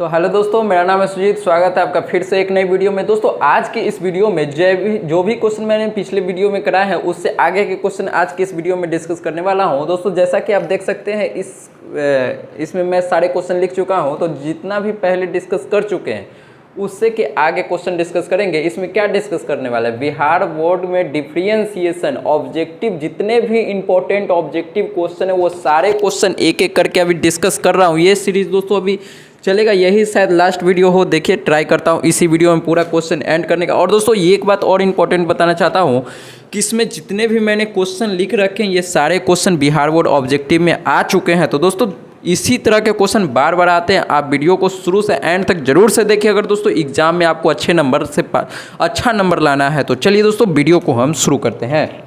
तो हेलो दोस्तों, मेरा नाम है सुजीत। स्वागत है आपका फिर से एक नई वीडियो में। दोस्तों आज के इस वीडियो में जो भी क्वेश्चन मैंने पिछले वीडियो में कराए हैं उससे आगे के क्वेश्चन आज के इस वीडियो में डिस्कस करने वाला हूं। दोस्तों जैसा कि आप देख सकते हैं इसमें मैं सारे क्वेश्चन लिख चुका हूं। तो जितना भी पहले डिस्कस कर चुके हैं उससे के आगे क्वेश्चन डिस्कस करेंगे। इसमें क्या डिस्कस करने वाला है, बिहार बोर्ड में डिफरेंशिएशन ऑब्जेक्टिव, जितने भी इंपॉर्टेंट ऑब्जेक्टिव क्वेश्चन है वो सारे क्वेश्चन एक एक करके अभी डिस्कस कर रहा हूँ। ये सीरीज दोस्तों अभी चलेगा, यही शायद लास्ट वीडियो हो। देखिए ट्राई करता हूँ इसी वीडियो में पूरा क्वेश्चन एंड करने का। और दोस्तों ये एक बात और इम्पोर्टेंट बताना चाहता हूँ कि इसमें जितने भी मैंने क्वेश्चन लिख रखे हैं ये सारे क्वेश्चन बिहार बोर्ड ऑब्जेक्टिव में आ चुके हैं। तो दोस्तों इसी तरह के क्वेश्चन बार बार आते हैं, आप वीडियो को शुरू से एंड तक जरूर से देखिए अगर दोस्तों एग्जाम में आपको अच्छा नंबर लाना है। तो चलिए दोस्तों वीडियो को हम शुरू करते हैं।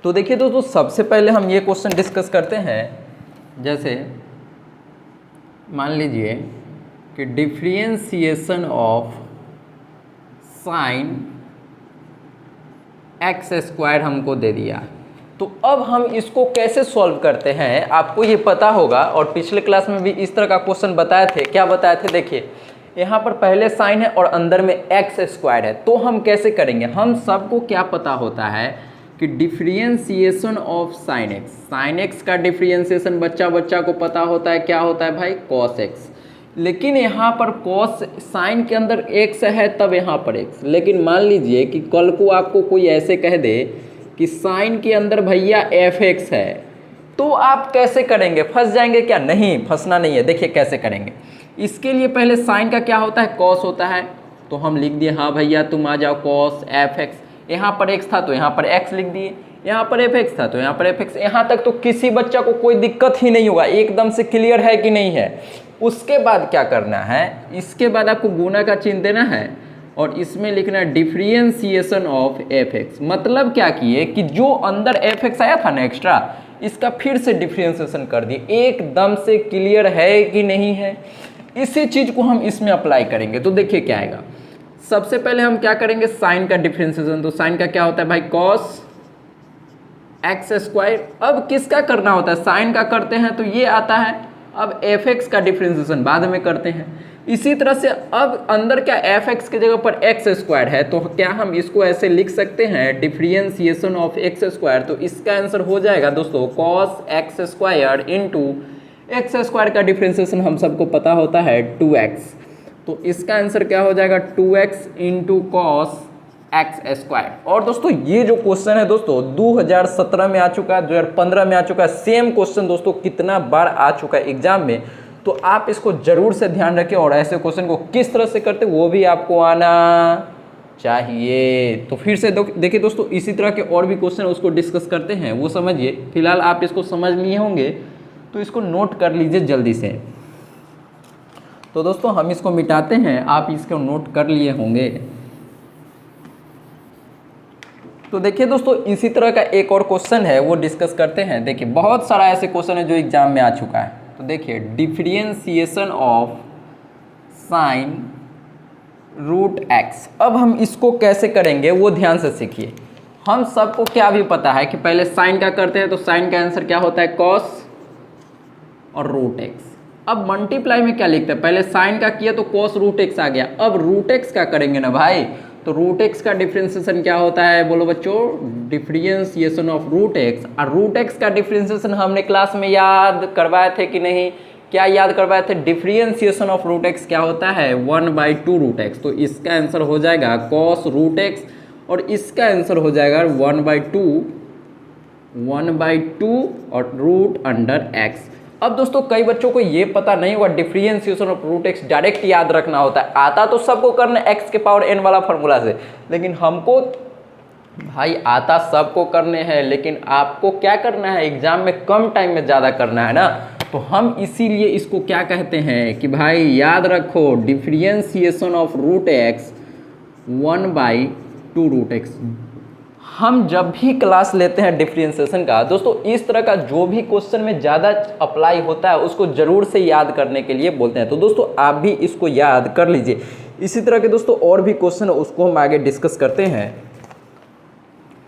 तो देखिए दोस्तों सबसे पहले हम ये क्वेश्चन डिस्कस करते हैं। जैसे मान लीजिए कि differentiation of sine x square हमको दे दिया। तो अब हम इसको कैसे सॉल्व करते हैं आपको ये पता होगा, और पिछले क्लास में भी इस तरह का क्वेश्चन बताए थे। क्या बताए थे, देखिए यहाँ पर पहले साइन है और अंदर में एक्स स्क्वायर है। तो हम कैसे करेंगे, हम सबको क्या पता होता है कि डिफरेंशिएशन ऑफ साइन एक्स का डिफरेंशिएशन बच्चा को पता होता है। क्या होता है भाई, कॉस एक्स। लेकिन यहाँ पर कॉस साइन के अंदर एक्स है तब यहाँ पर एक्स। लेकिन मान लीजिए कि कल को आपको कोई ऐसे कह दे कि साइन के अंदर भैया एफ एक्स है, तो आप कैसे करेंगे, फंस जाएंगे क्या? नहीं, फंसना नहीं है। देखिए कैसे करेंगे। इसके लिए पहले साइन का क्या होता है, कॉस होता है। तो हम लिख दिए हाँ भैया तुम आ जाओ कॉस एफ एक्स। यहाँ पर एक्स था तो यहाँ पर एक्स लिख दिए, यहाँ पर एफ एक्स था तो यहाँ पर एफ एक्स। यहाँ तक तो किसी बच्चा को कोई दिक्कत ही नहीं होगा, एकदम से क्लियर है कि नहीं है। उसके बाद क्या करना है, इसके बाद आपको गुना का चिन्ह देना है और इसमें लिखना है डिफरेंशिएशन ऑफ एफ एक्स। मतलब क्या किए कि जो अंदर एफ एक्स आया था ना एक्स्ट्रा, इसका फिर से डिफरेंशिएशन कर दिए। एकदम से क्लियर है कि नहीं है, इसी चीज को हम इसमें अप्लाई करेंगे। तो देखिए क्या आएगा। सबसे पहले हम क्या करेंगे, साइन का डिफरेंशिएशन। तो साइन का क्या होता है भाई, कॉस एक्स स्क्वायर। अब किसका करना होता है, साइन का करते हैं तो ये आता है। अब एफ एक्स का डिफरेंशिएशन बाद में करते हैं। इसी तरह से अब अंदर क्या एफ एक्स की जगह पर एक्स स्क्वायर है, तो क्या हम इसको ऐसे लिख सकते हैं डिफरेंशिएशन ऑफ एक्स स्क्वायर। तो इसका आंसर हो जाएगा दोस्तों cos x square into x square का डिफरेंशिएशन हम सबको पता होता है 2x। तो इसका आंसर क्या हो जाएगा 2x into cos x square. और दोस्तों ये जो क्वेश्चन है दोस्तों 2017 में आ चुका है, 2015 में आ चुका है। सेम क्वेश्चन दोस्तों कितना बार आ चुका है एग्जाम में। तो आप इसको जरूर से ध्यान रखें और ऐसे क्वेश्चन को किस तरह से करते वो भी आपको आना चाहिए। तो फिर से देखिए दोस्तों इसी तरह के और भी क्वेश्चन उसको डिस्कस करते हैं, वो समझिए। फिलहाल आप इसको समझ लिए होंगे तो इसको नोट कर लीजिए जल्दी से। तो दोस्तों हम इसको मिटाते हैं, आप इसको नोट कर लिए होंगे। तो देखिए दोस्तों इसी तरह का एक और क्वेश्चन है वो डिस्कस करते हैं। देखिए बहुत सारा ऐसे क्वेश्चन है जो एग्जाम में आ चुका है। तो देखिए differentiation of sine root x. अब हम इसको कैसे करेंगे वो ध्यान से सीखिए। हम सबको क्या भी पता है कि पहले साइन का करते हैं तो साइन का आंसर क्या होता है, कॉस और रूट एक्स। अब मल्टीप्लाई में क्या लिखते हैं, पहले साइन का किया तो कॉस रूट एक्स आ गया। अब रूट एक्स का करेंगे ना भाई, तो रूट एक्स का डिफरेंशिएशन क्या होता है, बोलो बच्चों, डिफरेंशिएशन ऑफ रूट एक्स। और रूट एक्स का डिफरेंशिएशन हमने क्लास में याद करवाए थे कि नहीं, क्या याद करवाए थे, डिफरेंशिएशन ऑफ रूट एक्स क्या होता है 1/2 रूट एक्स। तो इसका आंसर हो जाएगा कॉस रूट एक्स और इसका आंसर हो जाएगा 1/2 और रूट अंडर एक्स। अब दोस्तों कई बच्चों को ये पता नहीं होगा differentiation of root x direct याद रखना होता है। आता तो सबको करना एक्स के पावर n वाला फॉर्मूला से, लेकिन हमको भाई आता सबको करने हैं, लेकिन आपको क्या करना है एग्जाम में कम टाइम में ज़्यादा करना है ना। तो हम इसीलिए इसको क्या कहते हैं कि भाई याद रखो differentiation of root x 1/2 root x. हम जब भी क्लास लेते हैं डिफरेंशिएशन का दोस्तों, इस तरह का जो भी क्वेश्चन में ज़्यादा अप्लाई होता है उसको ज़रूर से याद करने के लिए बोलते हैं। तो दोस्तों आप भी इसको याद कर लीजिए। इसी तरह के दोस्तों और भी क्वेश्चन है उसको हम आगे डिस्कस करते हैं।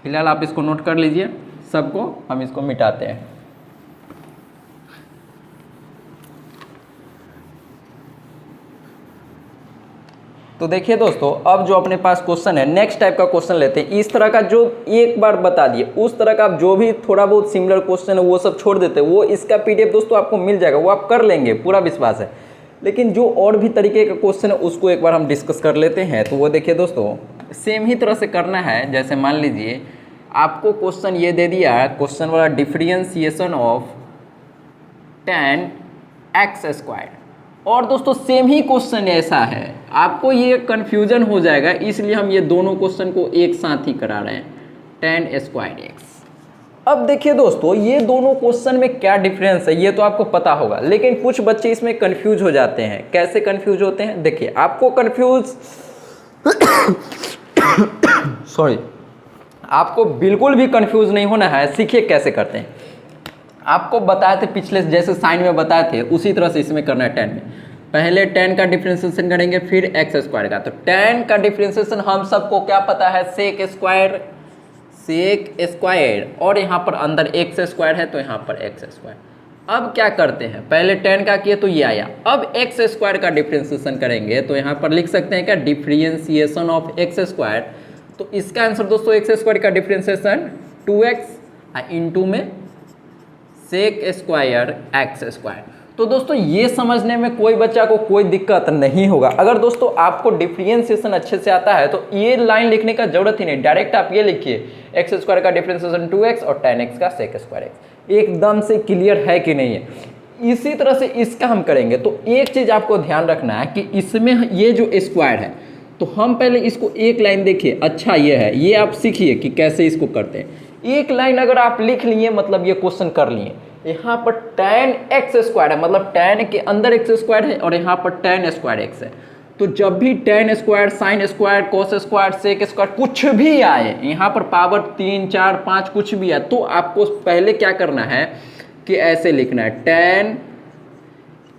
फिलहाल आप इसको नोट कर लीजिए सबको, हम इसको मिटाते हैं। तो देखिए दोस्तों, अब जो अपने पास क्वेश्चन है, नेक्स्ट टाइप का क्वेश्चन लेते हैं। इस तरह का जो एक बार बता दिए, उस तरह का आप जो भी थोड़ा बहुत सिमिलर क्वेश्चन है वो सब छोड़ देते हैं। वो इसका पीडीएफ दोस्तों आपको मिल जाएगा, वो आप कर लेंगे, पूरा विश्वास है। लेकिन जो और भी तरीके का क्वेश्चन है उसको एक बार हम डिस्कस कर लेते हैं। तो वो देखिए दोस्तों, सेम ही तरह से करना है। जैसे मान लीजिए आपको क्वेश्चन ये दे दिया, क्वेश्चन वाला डिफरेंशिएशन ऑफ tan x²। और दोस्तों सेम ही क्वेश्चन ऐसा है, आपको ये कन्फ्यूजन हो जाएगा, इसलिए हम ये दोनों क्वेश्चन को एक साथ ही करा रहे हैं, tan²x। अब देखिए दोस्तों, ये दोनों क्वेश्चन में क्या डिफरेंस है ये तो आपको पता होगा, लेकिन कुछ बच्चे इसमें कंफ्यूज हो जाते हैं। कैसे कंफ्यूज होते हैं? देखिए, आपको सॉरी, आपको बिल्कुल भी कंफ्यूज नहीं होना है। सीखिए कैसे करते हैं। आपको बताए थे पिछले, जैसे साइन में बताए थे उसी तरह से इसमें करना है। tan में पहले tan का डिफरेंशिएशन करेंगे, फिर x² का। तो tan का डिफरेंशिएशन हम सबको क्या पता है, sec², और यहाँ पर अंदर x² है तो यहाँ पर x²। अब क्या करते हैं, पहले tan का किए तो ये आया, अब x² का डिफरेंशिएशन करेंगे तो यहाँ पर लिख सकते हैं क्या, डिफरेंशिएशन ऑफ x²। तो इसका आंसर दोस्तों x² का डिफरेंशिएशन 2x इंटू में sec²x²। तो दोस्तों ये समझने में कोई बच्चा को कोई दिक्कत नहीं होगा। अगर दोस्तों आपको डिफरेंशिएशन अच्छे से आता है तो ये लाइन लिखने का जरूरत ही नहीं, डायरेक्ट आप ये लिखिए, x² का डिफरेंशिएशन 2x और tan x का sec²x। एकदम से क्लियर है कि नहीं है? इसी तरह से इसका हम करेंगे। तो एक चीज़ आपको ध्यान रखना है कि इसमें ये जो स्क्वायर है, तो हम पहले इसको एक लाइन देखिए। अच्छा ये है, ये आप सीखिए कि कैसे इसको करते हैं। एक लाइन अगर आप लिख लिए मतलब ये क्वेश्चन कर लिए। यहाँ पर tan x² है, मतलब tan के अंदर x² है और यहाँ पर tan²x है। तो जब भी tan square, sine square, cos square, sec square कुछ भी आए, यहाँ पर पावर 3, 4, 5 कुछ भी आए, तो आपको पहले क्या करना है कि ऐसे लिखना है tan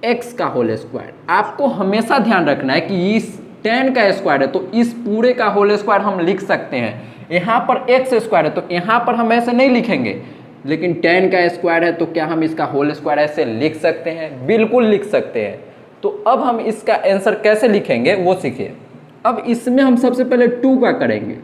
x का होल स्क्वायर। आपको हमेशा ध्यान रखना है कि इस tan का स्क्वायर है तो इस पूरे का होल स्क्वायर हम लिख सकते हैं। यहाँ पर x² है तो यहाँ पर हम ऐसे नहीं लिखेंगे, लेकिन tan का स्क्वायर है तो क्या हम इसका होल स्क्वायर ऐसे लिख सकते हैं? बिल्कुल लिख सकते हैं। तो अब हम इसका आंसर कैसे लिखेंगे वो सीखिए। अब इसमें हम सबसे पहले 2 का करेंगे।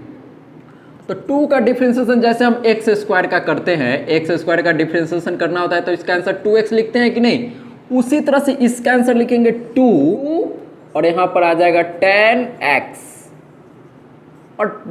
तो 2 का डिफरेंशिएशन जैसे हम x² का करते हैं, x² का डिफरेंशिएशन करना होता है तो इसका आंसर 2x लिखते हैं कि नहीं? उसी तरह से इसका आंसर लिखेंगे 2 और यहाँ पर आ जाएगा tan x और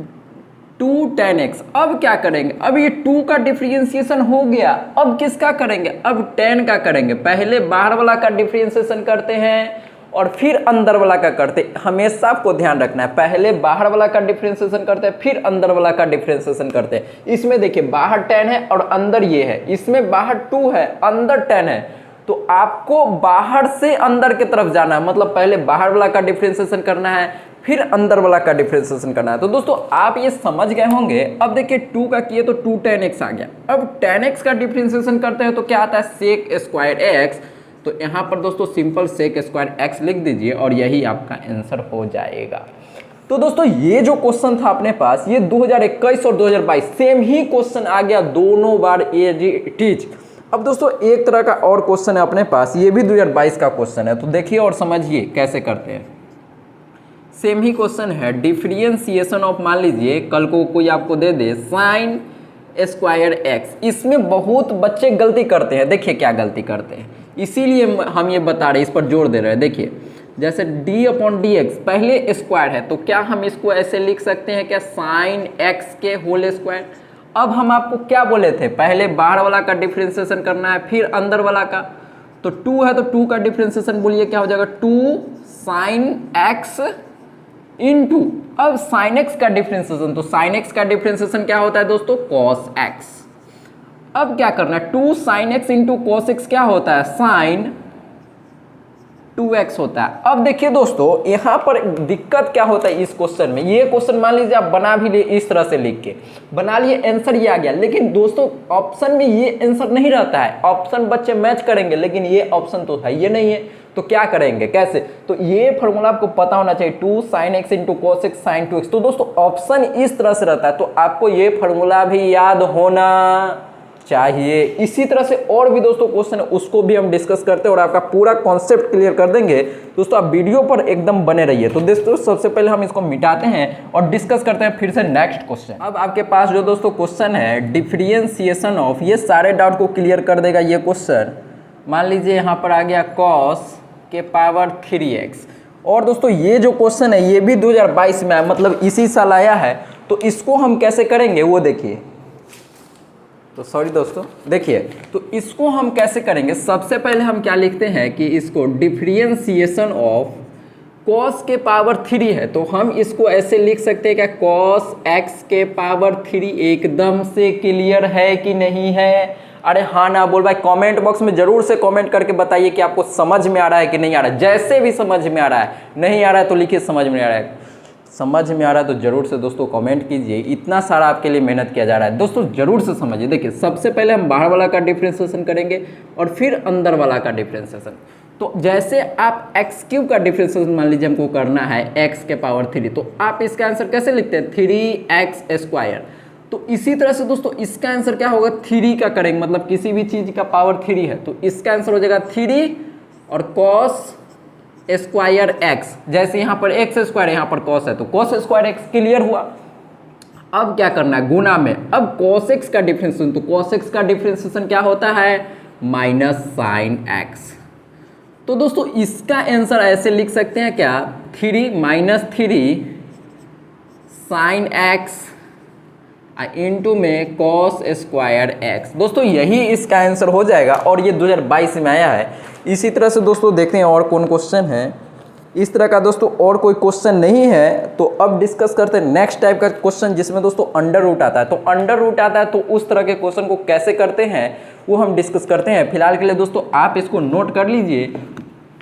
2 tan x। अब क्या करेंगे, अब ये 2 का डिफरेंशिएशन हो गया, अब किसका करेंगे? अब tan का करेंगे। पहले बाहर वाला का डिफरेंशिएशन करते हैं और फिर अंदर वाला का करते हैं। हमेशा आपको ध्यान रखना है, पहले बाहर वाला का डिफरेंशिएशन करते हैं फिर अंदर वाला का डिफरेंशिएशन करते हैं। इसमें देखिए बाहर tan है और अंदर ये है, इसमें बाहर 2 है अंदर tan है, तो आपको बाहर से अंदर की तरफ जाना है, मतलब पहले बाहर वाला का डिफरेंशिएशन करना है फिर अंदर वाला का डिफरेंशिएशन करना है। तो दोस्तों आप ये समझ गए होंगे। अब देखिए 2 का किए तो 2 tan x आ गया। अब tan x का डिफरेंशिएशन करते हैं तो क्या आता है, sec²x। तो यहाँ पर दोस्तों सिंपल sec²x लिख दीजिए और यही आपका आंसर हो जाएगा। तो दोस्तों ये जो क्वेश्चन था अपने पास, ये 2021 और 2022 सेम ही क्वेश्चन आ गया दोनों बार एज। अब दोस्तों एक तरह का और क्वेश्चन है अपने पास, ये भी 2022 का क्वेश्चन है। तो देखिए और समझिए कैसे करते हैं। सेम ही क्वेश्चन है, डिफरेंशिएशन ऑफ, मान लीजिए कल को कोई आपको दे दे sin²x। इसमें बहुत बच्चे गलती करते हैं। देखिए क्या गलती करते हैं, इसीलिए हम ये बता रहे हैं, इस पर जोर दे रहे हैं। देखिए जैसे d/dx पहले स्क्वायर है तो क्या हम इसको ऐसे लिख सकते हैं क्या, sin x के होल स्क्वायर। अब हम आपको क्या बोले थे, पहले बाहर वाला का डिफरेंशिएशन करना है फिर अंदर वाला का। तो 2 है तो 2 का डिफरेंशिएशन बोलिए क्या हो जाएगा, 2 sin x इंटू, अब sin x का डिफरेंशिएशन, तो sin x का डिफरेंशिएशन क्या होता है दोस्तों, cos x। अब क्या करना है, 2 sin x into cos x क्या होता है, sin 2x होता है। अब देखिए दोस्तों यहाँ पर दिक्कत क्या होता है इस क्वेश्चन में। ये क्वेश्चन मान लीजिए आप बना भी ले, इस तरह से लिख के बना लिए, आंसर ये आ गया। लेकिन दोस्तों ऑप्शन में ये आंसर नहीं रहता है, ऑप्शन बच्चे मैच करेंगे लेकिन ये ऑप्शन तो है ये नहीं है। तो क्या करेंगे, कैसे? तो ये फॉर्मूला आपको पता होना चाहिए, 2 sin x into cos x sin 2x। तो दोस्तों ऑप्शन इस तरह से रहता है, तो आपको ये फॉर्मूला भी याद होना चाहिए। इसी तरह से और भी दोस्तों क्वेश्चन है, उसको भी हम डिस्कस करते हैं और आपका पूरा कॉन्सेप्ट क्लियर कर देंगे। दोस्तों आप वीडियो पर एकदम बने रहिए। तो दोस्तों सबसे पहले हम इसको मिटाते हैं और डिस्कस करते हैं फिर से नेक्स्ट क्वेश्चन। अब आपके पास जो दोस्तों क्वेश्चन है डिफरेंशिएशन ऑफ, ये सारे डाउट को क्लियर कर देगा ये क्वेश्चन। मान लीजिए यहाँ पर आ गया cos के पावर 3x, और दोस्तों ये जो क्वेश्चन है ये भी 2022 में है, मतलब इसी साल आया है। तो इसको हम कैसे करेंगे वो देखिए, तो सॉरी दोस्तों देखिए, तो इसको हम कैसे करेंगे। सबसे पहले हम क्या लिखते हैं कि इसको डिफरेंशिएशन ऑफ cos के पावर 3 है, तो हम इसको ऐसे लिख सकते हैं क्या, cos x के पावर 3 एकदम से क्लियर है कि नहीं है। अरे हाँ ना बोल भाई, कमेंट बॉक्स में जरूर से कमेंट करके बताइए कि आपको समझ में आ रहा है कि नहीं आ रहा है। जैसे भी समझ में आ रहा है, नहीं आ रहा है तो लिखिए समझ में आ रहा है, समझ में आ रहा है तो जरूर से दोस्तों कमेंट कीजिए। इतना सारा आपके लिए मेहनत किया जा रहा है दोस्तों, जरूर से समझिए। देखिए सबसे पहले हम बाहर वाला का डिफरेंशिएशन करेंगे और फिर अंदर वाला का डिफरेंशिएशन। तो जैसे आप x³ का डिफरेंशिएशन मान लीजिए हमको करना है x के पावर 3, तो आप इसका आंसर कैसे लिखते हैं 3x²। तो इसी तरह से दोस्तों इसका आंसर क्या होगा, 3 का करेंगे, मतलब किसी भी चीज़ का पावर 3 है तो इसका आंसर हो जाएगा 3 और cos² x। जैसे यहाँ पर x² यहाँ पर cos है तो cos² x क्लियर हुआ। अब क्या करना है, गुना में। अब cos x का डिफरेंशिएशन, तो cos x का डिफरेंशिएशन क्या होता है, -sin x। तो दोस्तों इसका आंसर ऐसे लिख सकते हैं क्या, 3 sin x इंटू में cos² x। दोस्तों यही इसका आंसर हो जाएगा और ये 2022 में आया है। इसी तरह से दोस्तों देखते हैं और कौन क्वेश्चन है। इस तरह का दोस्तों और कोई क्वेश्चन नहीं है, तो अब डिस्कस करते हैं नेक्स्ट टाइप का क्वेश्चन जिसमें दोस्तों अंडर रूट आता है। तो अंडर रूट आता है तो उस तरह के क्वेश्चन को कैसे करते हैं वो हम डिस्कस करते हैं। फिलहाल के लिए दोस्तों आप इसको नोट कर लीजिए।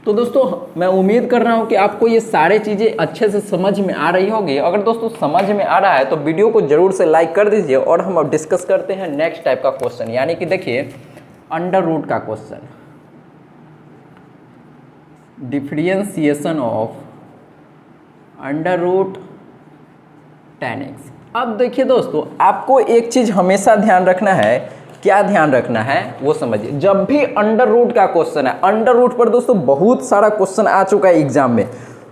तो दोस्तों मैं उम्मीद कर रहा हूं कि आपको ये सारे चीज़ें अच्छे से समझ में आ रही होगी। अगर दोस्तों समझ में आ रहा है तो वीडियो को जरूर से लाइक कर दीजिए और हम अब डिस्कस करते हैं नेक्स्ट टाइप का क्वेश्चन, यानी कि देखिए अंडर रूट का क्वेश्चन, डिफरेंशिएशन ऑफ √10x। अब देखिए दोस्तों आपको एक चीज़ हमेशा ध्यान रखना है, क्या ध्यान रखना है वो समझिए। जब भी अंडर रूट का क्वेश्चन है, अंडर रूट पर दोस्तों बहुत सारा क्वेश्चन आ चुका है एग्जाम में,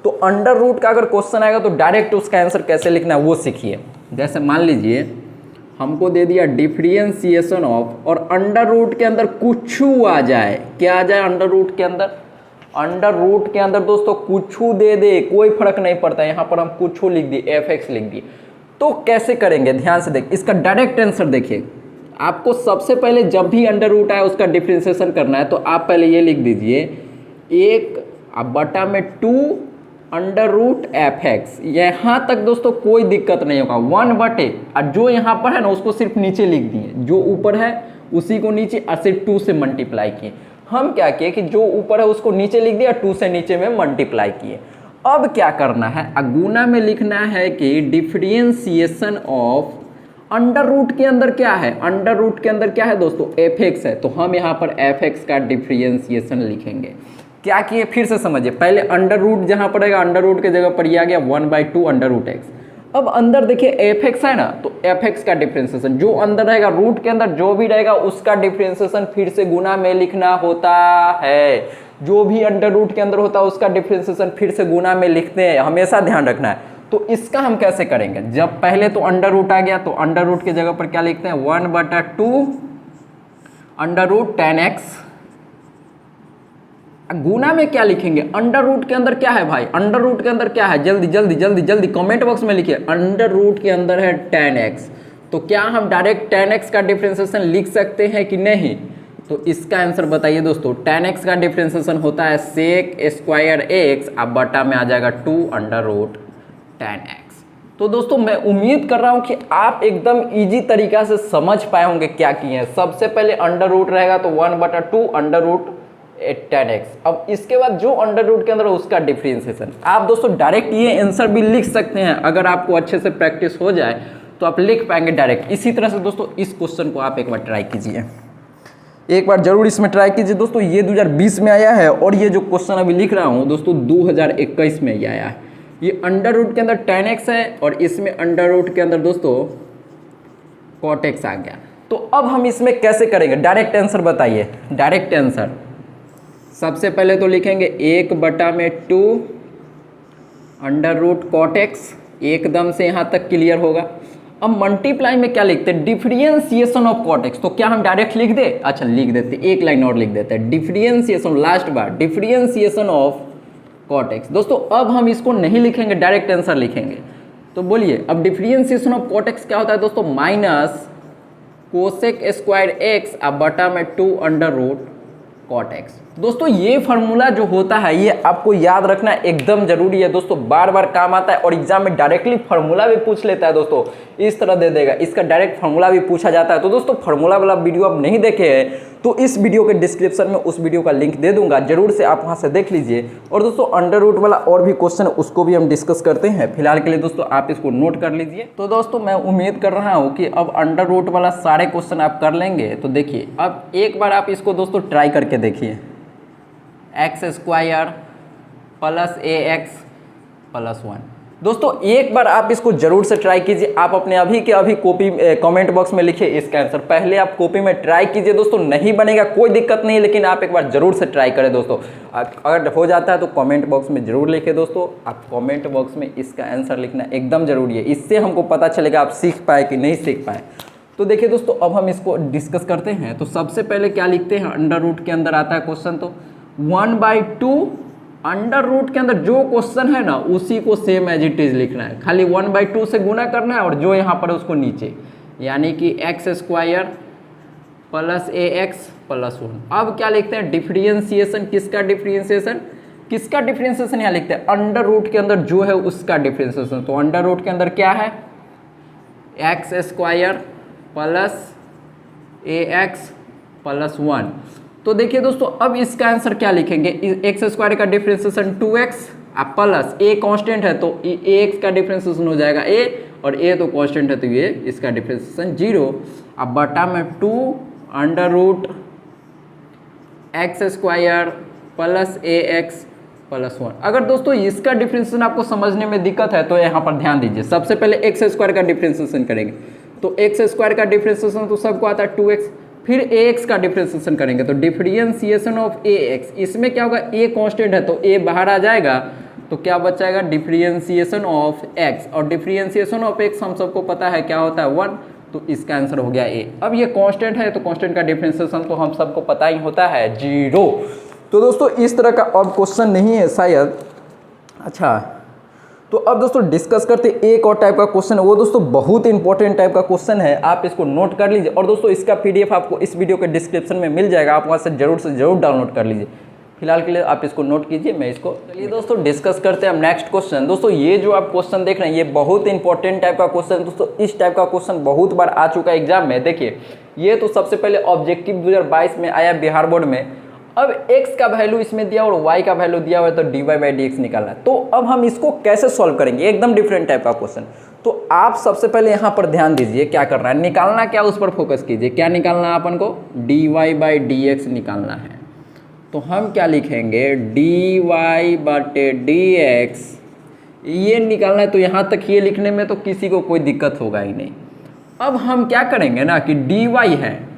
तो अंडर रूट का अगर क्वेश्चन आएगा तो डायरेक्ट उसका आंसर कैसे लिखना है वो सीखिए। जैसे मान लीजिए हमको दे दिया डिफरेंशिएशन ऑफ, और अंडर रूट के अंदर कुछ आ जाए, क्या आ जाए अंडर रूट के अंदर, अंडर रूट के अंदर दोस्तों कुछ दे दे, कोई फर्क नहीं पड़ता। यहाँ पर हम कुछ लिख दिए, fx लिख दिए, तो कैसे करेंगे ध्यान से देखिए। इसका डायरेक्ट आंसर देखिए, आपको सबसे पहले जब भी अंडर रूट आए उसका डिफरेंशिएशन करना है, तो आप पहले ये लिख दीजिए 1/2 यहाँ तक दोस्तों कोई दिक्कत नहीं होगा, 1/, और जो यहाँ पर है ना उसको सिर्फ नीचे लिख दिए, जो ऊपर है उसी को नीचे और सिर्फ 2 से मल्टीप्लाई किए। हम क्या किए कि जो ऊपर है उसको नीचे लिख दिया, 2 से नीचे में मल्टीप्लाई किए। अब क्या करना है, अगुना में लिखना है कि डिफरेंशिएशन ऑफ अंडर रूट के अंदर क्या है, अंडर रूट के अंदर क्या है दोस्तों fx है, तो हम यहाँ पर fx का डिफरेंशिएशन लिखेंगे। क्या किए फिर से समझिए, पहले अंडर रूट जहाँ पड़ेगा अंडर रूट के जगह पर यह आ गया 1/2 अंडर रूट x। अब अंदर देखिए fx है ना, तो fx का डिफरेंशिएशन जो अंदर रहेगा रूट के अंदर जो भी रहेगा उसका डिफरेंशिएशन फिर से गुना में लिखना होता है। जो भी अंडर रूट के अंदर होता है उसका डिफरेंशिएशन फिर से गुना में लिखते हैं, हमेशा ध्यान रखना है। तो इसका हम कैसे करेंगे, जब पहले तो अंडर रूट आ गया तो अंडर रूट की जगह पर क्या लिखते हैं 1/2 अंडर रूट 10x। गुना में क्या लिखेंगे, अंडर रूट के अंदर क्या है भाई, अंडर रूट के अंदर क्या है, जल्दी जल्दी जल्दी जल्दी कमेंट बॉक्स में लिखिए। अंडर रूट के अंदर है 10x, तो क्या हम डायरेक्ट 10x का डिफरेंशिएशन लिख सकते हैं कि नहीं, तो इसका आंसर बताइए दोस्तों। 10x का डिफरेंशिएशन होता है sec² x, अब बटा में आ जाएगा 2 अंडर रूट 10x। तो दोस्तों मैं उम्मीद कर रहा हूं कि आप एकदम इजी तरीका से समझ पाए होंगे क्या किए हैं। सबसे पहले अंडर रूट रहेगा तो 1/2 अंडर रूट 10x। अब इसके बाद जो अंडर रूट के अंदर है उसका डिफरेंशिएशन। आप दोस्तों डायरेक्ट ये आंसर भी लिख सकते हैं, अगर आपको अच्छे से प्रैक्टिस हो जाए तो आप लिख पाएंगे डायरेक्ट। इसी तरह से दोस्तों इस क्वेश्चन को आप एक बार ट्राई कीजिए, एक बार जरूर इसमें ट्राई कीजिए दोस्तों। ये 2020 में आया है और ये जो क्वेश्चन अभी लिख रहा हूँ दोस्तों 2021 में ये आया है। ये अंडर रूट के अंदर 10x है और इसमें अंडर रूट के अंदर दोस्तों cot x आ गया। तो अब हम इसमें कैसे करेंगे, डायरेक्ट आंसर बताइए। डायरेक्ट आंसर सबसे पहले तो लिखेंगे 1/2 अंडर रूट कॉट एक्स, एकदम से यहाँ तक क्लियर होगा। अब मल्टीप्लाई में क्या लिखते हैं, डिफरेंशिएशन ऑफ कॉट एक्स। तो क्या हम डायरेक्ट लिख दे, अच्छा लिख देते, एक लाइन और लिख देते हैं, डिफरेंशिएशन, लास्ट बार डिफरेंशिएशन ऑफ कॉट एक्स। दोस्तों अब हम इसको नहीं लिखेंगे, डायरेक्ट आंसर लिखेंगे। तो बोलिए अब डिफरेंशिएशन ऑफ कॉट एक्स क्या होता है दोस्तों, माइनस कोसेक स्क्वायर एक्स अब बटा में 2 अंडर रूट कॉट एक्स। दोस्तों ये फार्मूला जो होता है ये आपको याद रखना एकदम जरूरी है दोस्तों, बार बार काम आता है और एग्जाम में डायरेक्टली फार्मूला भी पूछ लेता है दोस्तों, इस तरह दे देगा, इसका डायरेक्ट फार्मूला भी पूछा जाता है। तो दोस्तों फार्मूला वाला वीडियो आप नहीं देखे हैं तो इस वीडियो के डिस्क्रिप्शन में उस वीडियो का लिंक दे दूंगा, जरूर से आप वहां से देख लीजिए। और दोस्तों अंडर रूट वाला और भी क्वेश्चन उसको भी हम डिस्कस करते हैं, फिलहाल के लिए दोस्तों आप इसको नोट कर लीजिए। तो दोस्तों मैं उम्मीद कर रहा हूँ कि अब अंडर रूट वाला सारे क्वेश्चन आप कर लेंगे। तो देखिए अब एक बार आप इसको दोस्तों ट्राई करके देखिए, x square plus a x plus 1। दोस्तों एक बार आप इसको जरूर से ट्राई कीजिए, आप अपने अभी के अभी कॉपी कमेंट बॉक्स में लिखिए इसका आंसर, पहले आप कॉपी में ट्राई कीजिए दोस्तों, नहीं बनेगा कोई दिक्कत नहीं, लेकिन आप एक बार जरूर से ट्राई करें दोस्तों। अगर हो जाता है तो कमेंट बॉक्स में जरूर लिखिए दोस्तों, आप कमेंट बॉक्स में इसका आंसर लिखना एकदम जरूरी है, इससे हमको पता चलेगा आप सीख पाए कि नहीं सीख पाए। तो देखिए दोस्तों अब हम इसको डिस्कस करते हैं। तो सबसे पहले क्या लिखते हैं, अंडर रूट के अंदर आता है क्वेश्चन, तो 1/2 अंडर रूट के अंदर जो क्वेश्चन है ना उसी को सेम एज इट इज लिखना है, खाली 1/2 से गुना करना है और जो यहाँ पर है उसको नीचे, यानी कि x square plus a x plus 1। अब क्या लिखते हैं, डिफरेंशिएशन, किसका डिफरेंशिएशन, किसका डिफरेंशिएशन यहाँ लिखते हैं, अंडर रूट के अंदर जो है उसका डिफरेंशिएशन। तो अंडर रूट के अंदर क्या है, x square plus a x plus 1। तो देखिए दोस्तों अब इसका आंसर क्या लिखेंगे, एक्स स्क्वायर का differentiation 2x plus a constant है तो ए एक्स का डिफरेंशिएशन हो जाएगा ए, और ए तो कांस्टेंट है तो ये इसका डिफरेंशिएशन 0, अब बटा में 2 under root x square plus a x plus 1। अगर दोस्तों इसका डिफरेंशिएशन आपको समझने में दिक्कत है तो यहाँ पर ध्यान दीजिए, सबसे पहले एक्स स्क्वायर का डिफरेंशिएशन करेंगे। तो एक्स स्क्वायर का डिफरेंशिएशन तो सबको आता है 2x, फिर ax का डिफरेंशिएशन करेंगे तो डिफरेंशिएशन ऑफ ax, इसमें क्या होगा, a कांस्टेंट है तो a बाहर आ जाएगा तो क्या बचाएगा, डिफरेंशिएशन ऑफ x, और डिफरेंशिएशन ऑफ x हम सबको पता है क्या होता है 1, तो इसका आंसर हो गया a। अब ये कांस्टेंट है तो कांस्टेंट का डिफरेंशिएशन तो हम सबको पता ही होता है 0। तो दोस्तों इस तरह का अब क्वेश्चन नहीं है शायद। अच्छा तो अब दोस्तों डिस्कस करते एक और टाइप का क्वेश्चन है, वो दोस्तों बहुत इंपॉर्टेंट टाइप का क्वेश्चन है, आप इसको नोट कर लीजिए। और दोस्तों इसका पीडीएफ आपको इस वीडियो के डिस्क्रिप्शन में मिल जाएगा, आप वहाँ से जरूर डाउनलोड कर लीजिए। फिलहाल के लिए आप इसको नोट कीजिए, मैं इसको, चलिए दोस्तों डिस्कस करते हैं हम नेक्स्ट क्वेश्चन। दोस्तों ये जो आप क्वेश्चन देख रहे हैं ये बहुत इंपॉर्टेंट टाइप का क्वेश्चन है दोस्तों, इस टाइप का क्वेश्चन बहुत बार आ चुका है एग्जाम में। देखिए ये तो सबसे पहले ऑब्जेक्टिव 2022 में आया बिहार बोर्ड में। अब x का वैल्यू इसमें दिया और y का वैल्यू दिया हुआ है तो dy/dx निकालना है। तो अब हम इसको कैसे सॉल्व करेंगे, एकदम डिफरेंट टाइप का क्वेश्चन। तो आप सबसे पहले यहाँ पर ध्यान दीजिए क्या करना है, निकालना क्या उस पर फोकस कीजिए, क्या निकालना है अपन को, dy/dx निकालना है। तो हम क्या लिखेंगे, dy/dx ये निकालना है, तो यहाँ तक ये लिखने में तो किसी को कोई दिक्कत होगा ही नहीं। अब हम क्या करेंगे ना कि dy है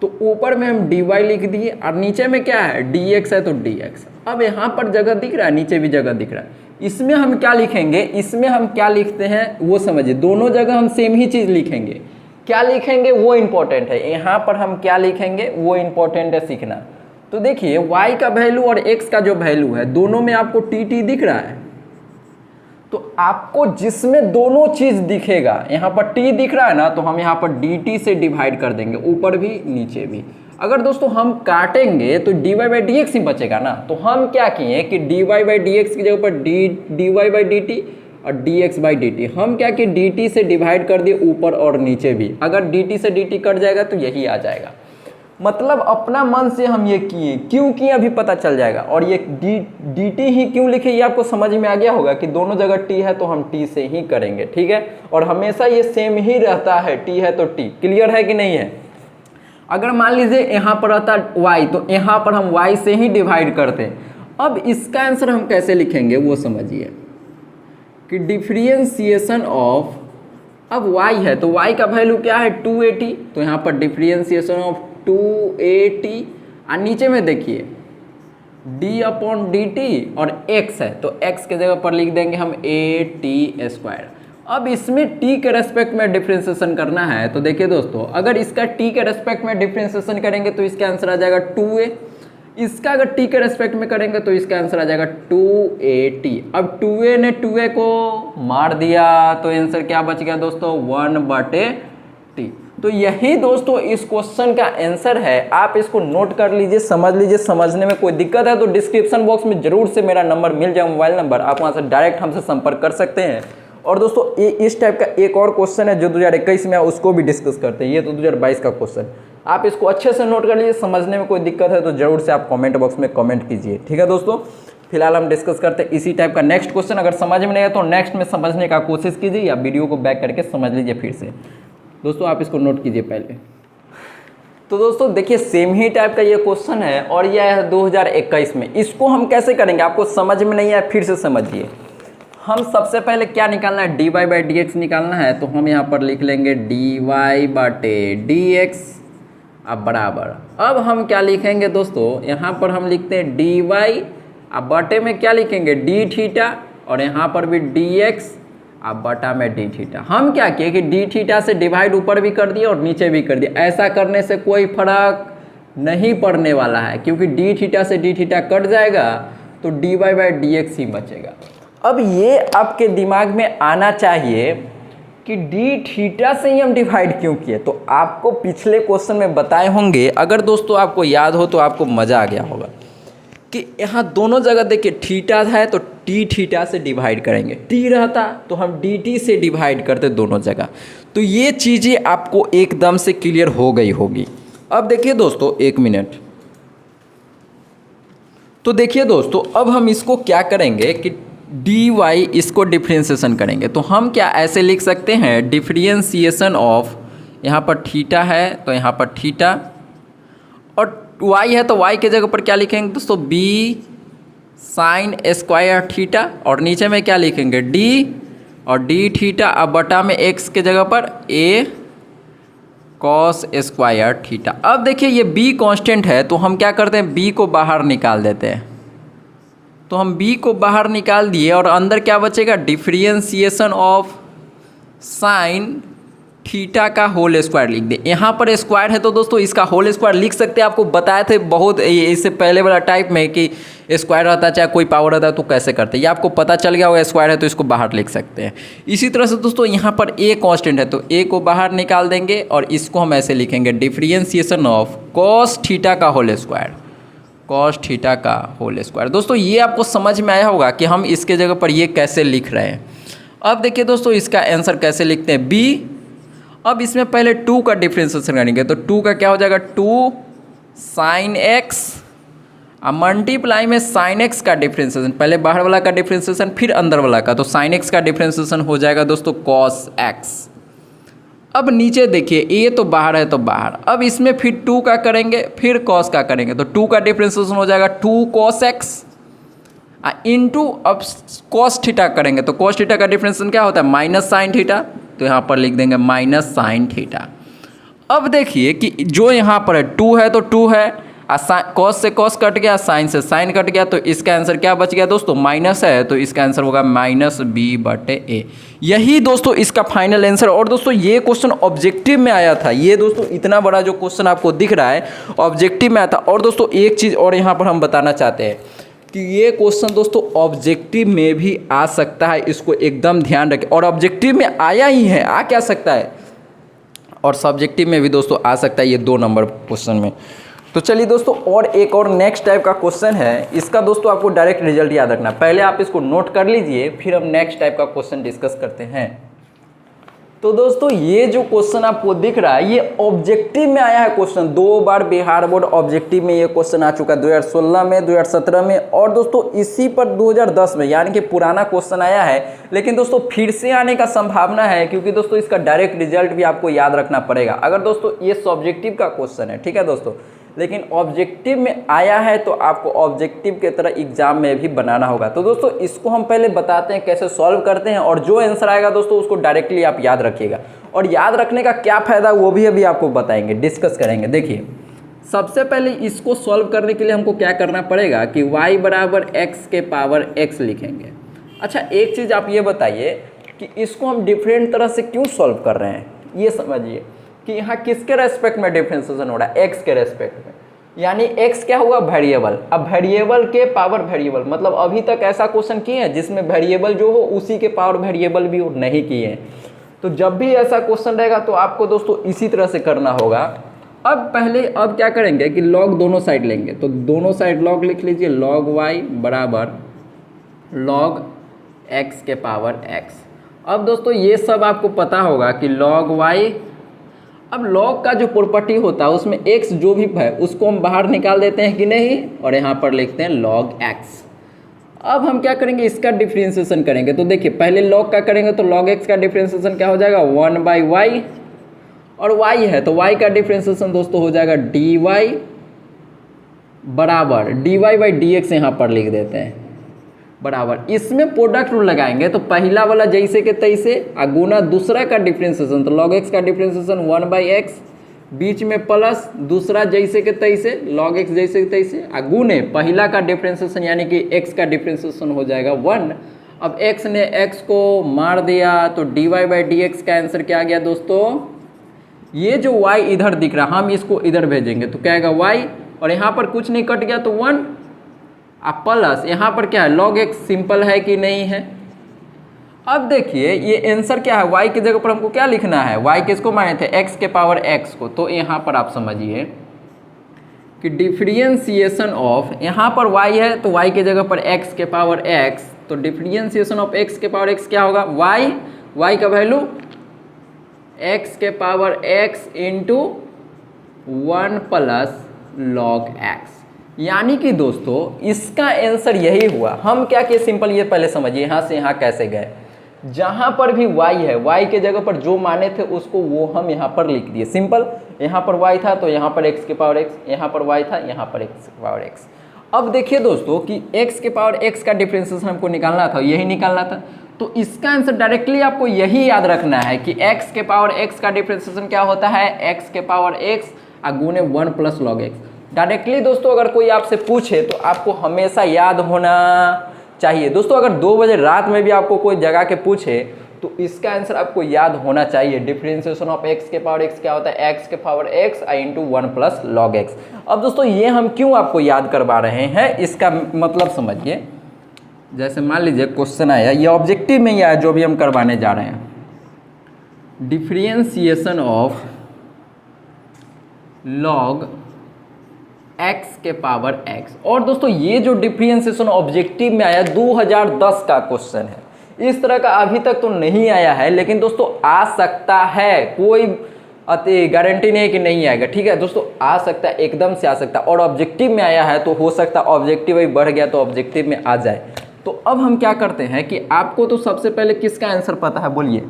तो ऊपर में हम dy लिख दिए और नीचे में क्या है dx है तो dx। अब यहाँ पर जगह दिख रहा है, नीचे भी जगह दिख रहा है, इसमें हम क्या लिखेंगे, इसमें हम क्या लिखते हैं वो समझिए, दोनों जगह हम सेम ही चीज़ लिखेंगे। क्या लिखेंगे वो इम्पोर्टेंट है, यहाँ पर हम क्या लिखेंगे वो इम्पोर्टेंट है सीखना। तो देखिए y का वैल्यू और x का जो वैल्यू है दोनों में आपको टी दिख रहा है, तो आपको जिसमें दोनों चीज दिखेगा, यहाँ पर t दिख रहा है ना तो हम यहाँ पर dt से डिवाइड कर देंगे, ऊपर भी नीचे भी। अगर दोस्तों हम काटेंगे तो dy/dx ही बचेगा ना, तो हम क्या किए कि dy/dx की जगह पर dy/dt और dx/dt, हम क्या कि dt से डिवाइड कर दिए ऊपर और नीचे भी। अगर dt से dt कट जाएगा तो यही आ जाएगा, मतलब अपना मन से हम ये किए, क्यों किए अभी पता चल जाएगा। और ये dt ही क्यों लिखे ये आपको समझ में आ गया होगा कि दोनों जगह t है तो हम t से ही करेंगे, ठीक है। और हमेशा ये सेम ही रहता है, t है तो t, क्लियर है कि नहीं है। अगर मान लीजिए यहाँ पर रहता y तो यहाँ पर हम y से ही डिवाइड करते हैं। अब इसका आंसर हम कैसे लिखेंगे वो समझिए कि डिफरेंशिएशन ऑफ अब y है तो y का वैल्यू क्या है 280, तो यहाँ पर डिफ्रेंसिएशन ऑफ 280 और नीचे में देखिए d/dt और x है तो x के जगह पर लिख देंगे हम at²। अब इसमें t के रेस्पेक्ट में डिफ्रेंसिएशन करना है तो देखिए दोस्तों, अगर इसका t के रेस्पेक्ट में डिफ्रेंसिएशन करेंगे तो इसका आंसर आ जाएगा 2a, इसका अगर t के रेस्पेक्ट में करेंगे तो इसका आंसर आ जाएगा 2at। अब 2a ने 2a को मार दिया तो आंसर क्या बच गया दोस्तों 1/t। तो यही दोस्तों इस क्वेश्चन का आंसर है। आप इसको नोट कर लीजिए, समझ लीजिए। समझने में कोई दिक्कत है तो डिस्क्रिप्शन बॉक्स में जरूर से मेरा नंबर मिल जाए, मोबाइल नंबर, आप वहाँ से डायरेक्ट हमसे संपर्क कर सकते हैं। और दोस्तों इस टाइप का एक और क्वेश्चन है जो 2021 में है, उसको भी डिस्कस करते हैं। ये तो 2022 का क्वेश्चन, आप इसको अच्छे से नोट कर लीजिए। समझने में कोई दिक्कत है तो जरूर से आप कमेंट बॉक्स में कमेंट कीजिए, ठीक है दोस्तों। फिलहाल हम डिस्कस करते हैं इसी टाइप का नेक्स्ट क्वेश्चन। अगर समझ में नहीं आया तो नेक्स्ट में समझने का कोशिश कीजिए या वीडियो को बैक करके समझ लीजिए फिर से। दोस्तों आप इसको नोट कीजिए पहले। तो दोस्तों देखिए सेम ही टाइप का ये क्वेश्चन है और यह है 2021 में। इसको हम कैसे करेंगे, आपको समझ में नहीं आया फिर से समझिए। हम सबसे पहले क्या निकालना है, dy/dx निकालना है। तो हम यहाँ पर लिख लेंगे dy/dx अब बराबर, अब हम क्या लिखेंगे दोस्तों, यहाँ पर हम लिखते हैं dy, अब बटे में क्या लिखेंगे d थीटा, और यहाँ पर भी dx अब बटा में d थीटा। हम क्या किए कि d थीटा से डिवाइड ऊपर भी कर दिए और नीचे भी कर दिए। ऐसा करने से कोई फर्क नहीं पड़ने वाला है, क्योंकि d थीटा से d थीटा कट जाएगा तो dy/dx ही बचेगा। अब ये आपके दिमाग में आना चाहिए कि d थीटा से ही हम डिवाइड क्यों किए। तो आपको पिछले क्वेश्चन में बताए होंगे, अगर दोस्तों आपको याद हो तो आपको मज़ा आ गया होगा कि यहाँ दोनों जगह देखिए थीटा है तो टी थीटा से डिवाइड करेंगे, टी रहता तो हम डी टी से डिवाइड करते दोनों जगह। तो ये चीज़ें आपको एकदम से क्लियर हो गई होगी। अब देखिए दोस्तों एक मिनट, तो देखिए दोस्तों अब हम इसको क्या करेंगे कि डी वाई इसको डिफ्रेंसिएशन करेंगे। तो हम क्या ऐसे लिख सकते हैं, डिफ्रेंसिएशन ऑफ, यहाँ पर थीटा है तो यहाँ पर थीटा, और y है तो y के जगह पर क्या लिखेंगे दोस्तों b साइन स्क्वायर थीटा, और नीचे में क्या लिखेंगे d और d थीटा, अब बटा में x के जगह पर a कॉस स्क्वायर थीटा। अब देखिए ये b कांस्टेंट है तो हम क्या करते हैं b को बाहर निकाल देते हैं। तो हम b को बाहर निकाल दिए और अंदर क्या बचेगा, डिफ्रेंसिएशन ऑफ साइन थीटा का होल स्क्वायर लिख दे। यहाँ पर स्क्वायर है तो दोस्तों इसका होल स्क्वायर लिख सकते हैं। आपको बताए थे बहुत इससे पहले वाला टाइप में कि स्क्वायर रहता है चाहे कोई पावर रहता है तो कैसे करते हैं, ये आपको पता चल गया होगा। स्क्वायर है तो इसको बाहर लिख सकते हैं। इसी तरह से दोस्तों यहाँ पर a कांस्टेंट है तो a को बाहर निकाल देंगे और इसको हम ऐसे लिखेंगे, डिफ्रेंसिएशन ऑफ कॉस थीटा का होल स्क्वायर, कॉस थीटा का होल स्क्वायर। दोस्तों ये आपको समझ में आया होगा कि हम इसके जगह पर ये कैसे लिख रहे हैं। अब देखिए दोस्तों इसका आंसर कैसे लिखते हैं, b। अब इसमें पहले 2 का डिफ्रेंसिएशन करेंगे तो 2 का क्या हो जाएगा 2 साइन एक्स, अब मल्टीप्लाई में साइन एक्स का डिफ्रेंसिएशन, पहले बाहर वाला का डिफ्रेंसिएशन फिर अंदर वाला का, तो साइन एक्स का डिफ्रेंसिएशन हो जाएगा दोस्तों कॉस एक्स। अब नीचे देखिए ये तो बाहर है तो बाहर, अब इसमें फिर 2 का करेंगे फिर कॉस का करेंगे तो 2 का डिफ्रेंसिएशन हो जाएगा 2 कॉस एक्स इंटू, अब कॉस थीटा करेंगे तो कॉस थीटा का डिफ्रेंसिएशन क्या होता है माइनस साइन थीटा, तो यहाँ पर लिख देंगे माइनस साइन थीटा। अब देखिए कि जो यहाँ पर है 2 है तो 2 है, कॉस से कॉस कट गया, साइन से साइन कट गया, तो इसका आंसर क्या बच गया दोस्तों, माइनस है तो इसका आंसर होगा -b/a। यही दोस्तों इसका फाइनल आंसर। और दोस्तों ये क्वेश्चन ऑब्जेक्टिव में आया था। ये दोस्तों इतना बड़ा जो क्वेश्चन आपको दिख रहा है ऑब्जेक्टिव में आया था। और दोस्तों एक चीज़ और यहाँ पर हम बताना चाहते हैं कि ये क्वेश्चन दोस्तों ऑब्जेक्टिव में भी आ सकता है, इसको एकदम ध्यान रखें। और ऑब्जेक्टिव में आया ही है, आ क्या सकता है, और सब्जेक्टिव में भी दोस्तों आ सकता है ये 2 नंबर क्वेश्चन में। तो चलिए दोस्तों और एक और नेक्स्ट टाइप का क्वेश्चन है, इसका दोस्तों आपको डायरेक्ट रिजल्ट याद रखना। पहले आप इसको नोट कर लीजिए फिर हम नेक्स्ट टाइप का क्वेश्चन डिस्कस करते हैं। तो दोस्तों ये जो क्वेश्चन आपको दिख रहा है ये ऑब्जेक्टिव में आया है क्वेश्चन। 2 बार बिहार बोर्ड ऑब्जेक्टिव में ये क्वेश्चन आ चुका है, 2016 में, 2017 में, और दोस्तों इसी पर 2010 में, यानी कि पुराना क्वेश्चन आया है। लेकिन दोस्तों फिर से आने का संभावना है, क्योंकि दोस्तों इसका डायरेक्ट रिजल्ट भी आपको याद रखना पड़ेगा। अगर दोस्तों ये सब्जेक्टिव का क्वेश्चन है, ठीक है दोस्तों, लेकिन ऑब्जेक्टिव में आया है तो आपको ऑब्जेक्टिव के तरह एग्जाम में भी बनाना होगा। तो दोस्तों इसको हम पहले बताते हैं कैसे सॉल्व करते हैं, और जो आंसर आएगा दोस्तों उसको डायरेक्टली आप याद रखिएगा, और याद रखने का क्या फ़ायदा वो भी अभी आपको बताएंगे, डिस्कस करेंगे। देखिए सबसे पहले इसको सॉल्व करने के लिए हमको क्या करना पड़ेगा कि y बराबर x के पावर x लिखेंगे। अच्छा एक चीज़ आप ये बताइए कि इसको हम डिफरेंट तरह से क्यों सॉल्व कर रहे हैं, ये समझिए कि यहाँ किसके रेस्पेक्ट में डिफ्रेंसिएशन हो रहा है, x के रेस्पेक्ट में, यानी x क्या हुआ वेरिएबल। अब वेरिएबल के पावर वेरिएबल, मतलब अभी तक ऐसा क्वेश्चन किए हैं जिसमें वेरिएबल जो हो उसी के पावर वेरिएबल भी हो, नहीं किए हैं। तो जब भी ऐसा क्वेश्चन रहेगा तो आपको दोस्तों इसी तरह से करना होगा। अब क्या करेंगे कि लॉग दोनों साइड लेंगे, तो दोनों साइड लॉग लिख लीजिए, लॉग y बराबर लॉग x के पावर x। अब दोस्तों ये सब आपको पता होगा कि लॉग y, अब लॉग का जो प्रॉपर्टी होता है उसमें x जो भी है उसको हम बाहर निकाल देते हैं कि नहीं, और यहाँ पर लिखते हैं लॉग x। अब हम क्या करेंगे, इसका डिफ्रेंशिएशन करेंगे। तो देखिए पहले लॉग का करेंगे तो लॉग x का डिफ्रेंशिएशन क्या हो जाएगा 1/y, और y है तो y का डिफ्रेंशिएशन दोस्तों हो जाएगा dy बराबर dy/dx, यहाँ पर लिख देते हैं बराबर। इसमें प्रोडक्ट रूल लगाएंगे तो पहला वाला जैसे के तैसे गुना दूसरा का डिफ्रेंशिएशन, तो log x का डिफ्रेंशिएशन 1/x, बीच में प्लस दूसरा जैसे के तैसे log x जैसे के तैसे गुने पहला का डिफ्रेंशिएशन यानी कि x का डिफ्रेंशिएशन हो जाएगा 1। अब x ने x को मार दिया तो dy/dx का आंसर क्या आ गया दोस्तों, ये जो y इधर दिख रहा हम इसको इधर भेजेंगे तो क्या आएगा y, और यहाँ पर कुछ नहीं कट गया तो 1, अब प्लस यहाँ पर क्या है log x, सिंपल है कि नहीं है। अब देखिए ये आंसर क्या है, y की जगह पर हमको क्या लिखना है, y किसको माने थे x के पावर x को, तो यहाँ पर आप समझिए कि डिफरेंशिएशन ऑफ, यहाँ पर y है तो y की जगह पर x के पावर x, तो डिफरेंशिएशन ऑफ x के पावर x क्या होगा y का वैल्यू x के power x into 1 plus log x, यानी कि दोस्तों इसका आंसर यही हुआ। हम क्या किए, सिंपल ये पहले समझिए यहाँ से यहाँ कैसे गए, जहाँ पर भी y है y के जगह पर जो माने थे उसको वो हम यहाँ पर लिख दिए, सिंपल। यहाँ पर y था तो यहाँ पर x के पावर x, यहाँ पर y था यहाँ पर x के पावर x। अब देखिए दोस्तों कि x के पावर x का डिफरेंशिएशन हमको निकालना था, यही निकालना था, तो इसका आंसर डायरेक्टली आपको यही याद रखना है कि x के पावर x का डिफरेंशिएशन क्या होता है, x के पावर x गुने 1 प्लस log x। डायरेक्टली दोस्तों अगर कोई आपसे पूछे तो आपको हमेशा याद होना चाहिए। दोस्तों अगर 2 बजे रात में भी आपको कोई जगह के पूछे तो इसका आंसर आपको याद होना चाहिए। डिफरेंशिएशन ऑफ x के पावर x क्या होता है, x के power x into 1 plus log x। अब दोस्तों ये हम क्यों आपको याद करवा रहे हैं, इसका मतलब समझिए। जैसे मान लीजिए क्वेश्चन आया, ये ऑब्जेक्टिव में ही आया जो भी हम करवाने जा रहे हैं, डिफरेंशिएशन ऑफ log x के पावर x। और दोस्तों ये जो डिफरेंशिएशन ऑब्जेक्टिव में आया 2010 का क्वेश्चन है, इस तरह का अभी तक तो नहीं आया है, लेकिन दोस्तों आ सकता है, कोई गारंटी नहीं है कि नहीं आएगा, ठीक है दोस्तों, आ सकता है, एकदम से आ सकता है। और ऑब्जेक्टिव में आया है तो हो सकता है ऑब्जेक्टिव ही बढ़ गया तो ऑब्जेक्टिव में आ जाए। तो अब हम क्या करते हैं कि आपको तो सबसे पहले किसका आंसर पता है, बोलिए।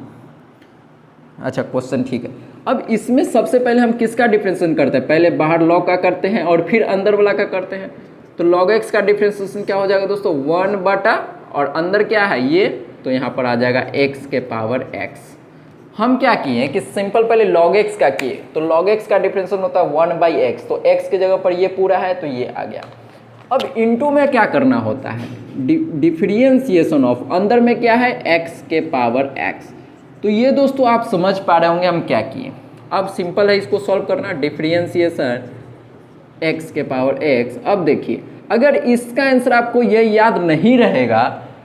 अच्छा क्वेश्चन ठीक है। अब इसमें सबसे पहले हम किसका डिफरेंशिएशन करते हैं, पहले बाहर लॉग का करते हैं और फिर अंदर वाला का करते हैं। तो log x का डिफरेंशिएशन क्या हो जाएगा दोस्तों 1 बटा, और अंदर क्या है ये, तो यहाँ पर आ जाएगा x के पावर x। हम क्या किए कि सिंपल पहले log x का किए, तो log x का डिफरेंशिएशन होता है 1/x, तो x की जगह पर ये पूरा है तो ये आ गया। अब इनटू में क्या करना होता है, डिफरेंशिएशन ऑफ, अंदर में क्या है x के पावर x। तो ये दोस्तों आप समझ पा रहे होंगे हम क्या किए। अब सिंपल है इसको सॉल्व करना, डिफरेंशिएशन x के पावर x। अब देखिए अगर इसका आंसर आपको ये याद नहीं रहेगा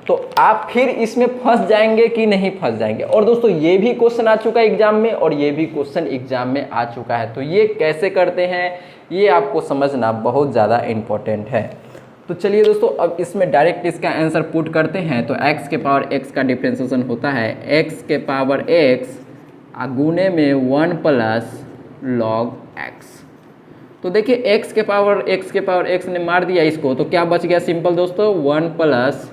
तो आप फिर इसमें फंस जाएंगे कि नहीं फंस जाएंगे। और दोस्तों ये भी क्वेश्चन आ चुका है एग्जाम में, और ये भी क्वेश्चन एग्जाम में आ चुका है, तो ये कैसे करते हैं ये आपको समझना बहुत ज़्यादा इम्पोर्टेंट है। तो चलिए दोस्तों अब इसमें डायरेक्ट इसका आंसर पुट करते हैं। तो x के पावर x का डिफरेंशिएशन होता है x के पावर x गुने में 1 प्लस log x। तो देखिए x के पावर x ने मार दिया इसको, तो क्या बच गया, सिंपल दोस्तों 1 प्लस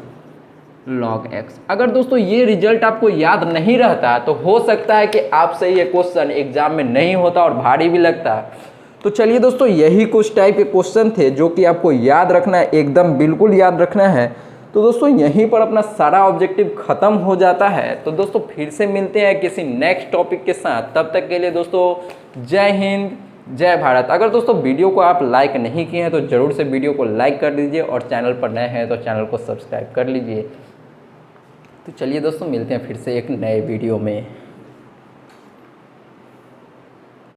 log x। अगर दोस्तों ये रिजल्ट आपको याद नहीं रहता तो हो सकता है कि आपसे ये क्वेश्चन एग्जाम में नहीं होता और भारी भी लगता। तो चलिए दोस्तों, यही कुछ टाइप के क्वेश्चन थे जो कि आपको याद रखना है, एकदम बिल्कुल याद रखना है। तो दोस्तों यहीं पर अपना सारा ऑब्जेक्टिव खत्म हो जाता है। तो दोस्तों फिर से मिलते हैं किसी नेक्स्ट टॉपिक के साथ, तब तक के लिए दोस्तों जय हिंद जय भारत। अगर दोस्तों वीडियो को आप लाइक नहीं किए हैं तो ज़रूर से वीडियो को लाइक कर दीजिए, और चैनल पर नए हैं तो चैनल को सब्सक्राइब कर लीजिए। तो चलिए दोस्तों, मिलते हैं फिर से एक नए वीडियो में।